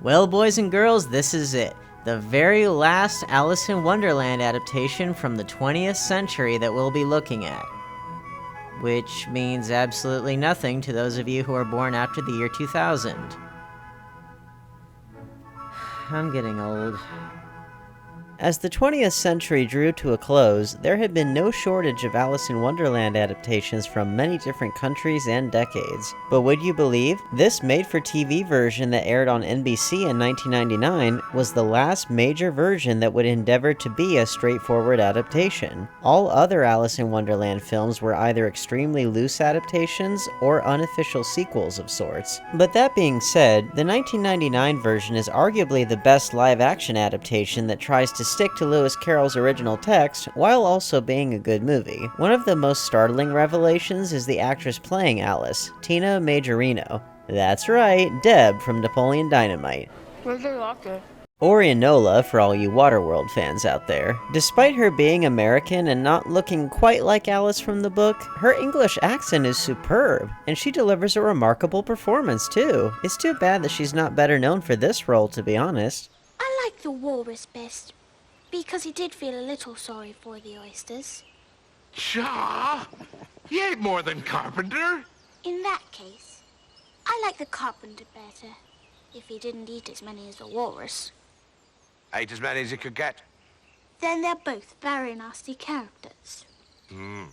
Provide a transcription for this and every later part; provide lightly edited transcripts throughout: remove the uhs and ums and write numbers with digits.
Well, boys and girls, this is it. The very last Alice in Wonderland adaptation from the 20th century that we'll be looking at. Which means absolutely nothing to those of you who are born after the year 2000. I'm getting old. As the 20th century drew to a close, there had been no shortage of Alice in Wonderland adaptations from many different countries and decades. But would you believe, this made-for-TV version that aired on NBC in 1999 was the last major version that would endeavor to be a straightforward adaptation. All other Alice in Wonderland films were either extremely loose adaptations or unofficial sequels of sorts. But that being said, the 1999 version is arguably the best live-action adaptation that tries to stick to Lewis Carroll's original text while also being a good movie. One of the most startling revelations is the actress playing Alice, Tina Majorino. That's right, Deb from Napoleon Dynamite. Where's the locker? Or Enola for all you Waterworld fans out there. Despite her being American and not looking quite like Alice from the book, her English accent is superb, and she delivers a remarkable performance too. It's too bad that she's not better known for this role, to be honest. I like the walrus best, because he did feel a little sorry for the oysters. Shaw, he ain't more than carpenter. In that case, I like the carpenter better, if he didn't eat as many as the walrus. Ate as many as he could get. Then they're both very nasty characters.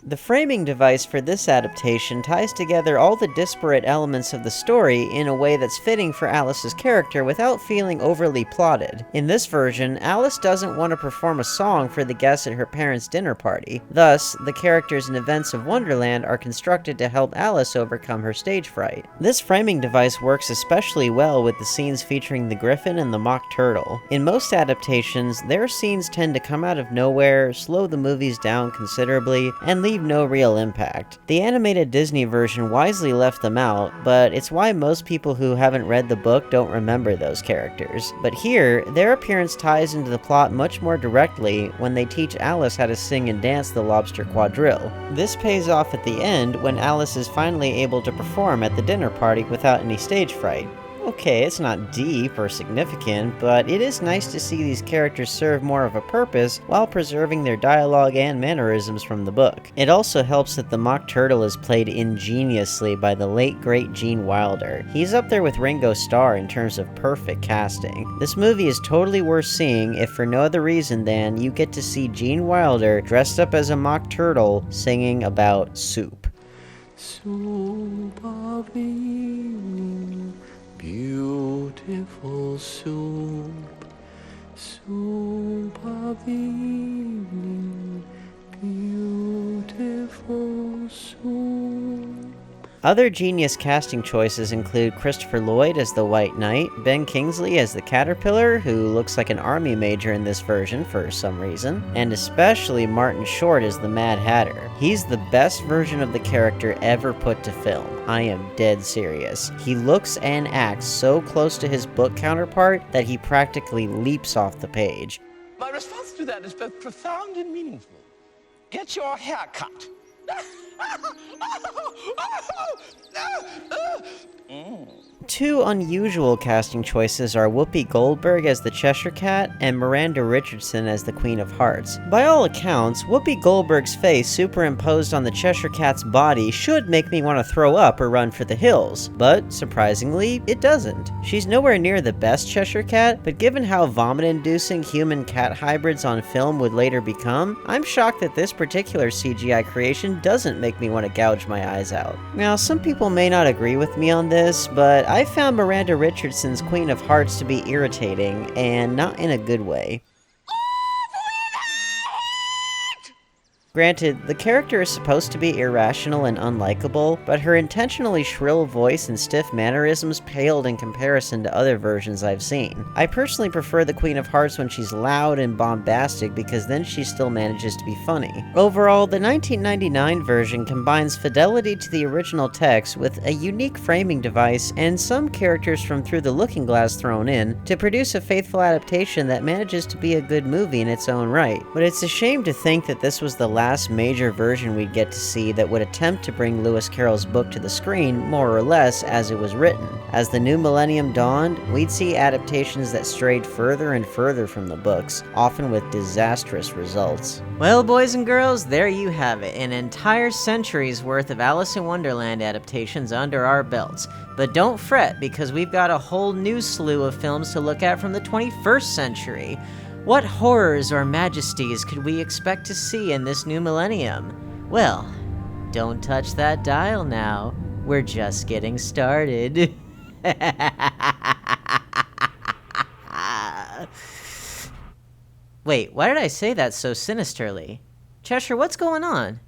The framing device for this adaptation ties together all the disparate elements of the story in a way that's fitting for Alice's character without feeling overly plotted. In this version, Alice doesn't want to perform a song for the guests at her parents' dinner party. Thus, the characters and events of Wonderland are constructed to help Alice overcome her stage fright. This framing device works especially well with the scenes featuring the Griffin and the Mock Turtle. In most adaptations, their scenes tend to come out of nowhere, slow the movies down considerably, and leave no real impact. The animated Disney version wisely left them out, but it's why most people who haven't read the book don't remember those characters. But here, their appearance ties into the plot much more directly when they teach Alice how to sing and dance the Lobster Quadrille. This pays off at the end when Alice is finally able to perform at the dinner party without any stage fright. Okay, it's not deep or significant, but it is nice to see these characters serve more of a purpose while preserving their dialogue and mannerisms from the book. It also helps that the Mock Turtle is played ingeniously by the late great Gene Wilder. He's up there with Ringo Starr in terms of perfect casting. This movie is totally worth seeing if for no other reason than you get to see Gene Wilder dressed up as a mock turtle singing about soup. Soup of evening, beautiful soup, soup of evening, beautiful soup. Other genius casting choices include Christopher Lloyd as the White Knight, Ben Kingsley as the Caterpillar, who looks like an army major in this version for some reason, and especially Martin Short as the Mad Hatter. He's the best version of the character ever put to film. I am dead serious. He looks and acts so close to his book counterpart that he practically leaps off the page. My response to that is both profound and meaningful. Get your hair cut. Two unusual casting choices are Whoopi Goldberg as the Cheshire Cat and Miranda Richardson as the Queen of Hearts. By all accounts, Whoopi Goldberg's face superimposed on the Cheshire Cat's body should make me want to throw up or run for the hills, but surprisingly, it doesn't. She's nowhere near the best Cheshire Cat, but given how vomit-inducing human-cat hybrids on film would later become, I'm shocked that this particular CGI creation doesn't make me want to gouge my eyes out. Now, some people may not agree with me on this, but I found Miranda Richardson's Queen of Hearts to be irritating, and not in a good way. Granted, the character is supposed to be irrational and unlikable, but her intentionally shrill voice and stiff mannerisms paled in comparison to other versions I've seen. I personally prefer the Queen of Hearts when she's loud and bombastic because then she still manages to be funny. Overall, the 1999 version combines fidelity to the original text with a unique framing device and some characters from Through the Looking Glass thrown in to produce a faithful adaptation that manages to be a good movie in its own right. But it's a shame to think that this was the last major version we'd get to see that would attempt to bring Lewis Carroll's book to the screen, more or less, as it was written. As the new millennium dawned, we'd see adaptations that strayed further and further from the books, often with disastrous results. Well, boys and girls, there you have it, an entire century's worth of Alice in Wonderland adaptations under our belts. But don't fret, because we've got a whole new slew of films to look at from the 21st century. What horrors or majesties could we expect to see in this new millennium? Well, don't touch that dial now. We're just getting started. Wait, why did I say that so sinisterly? Cheshire, what's going on?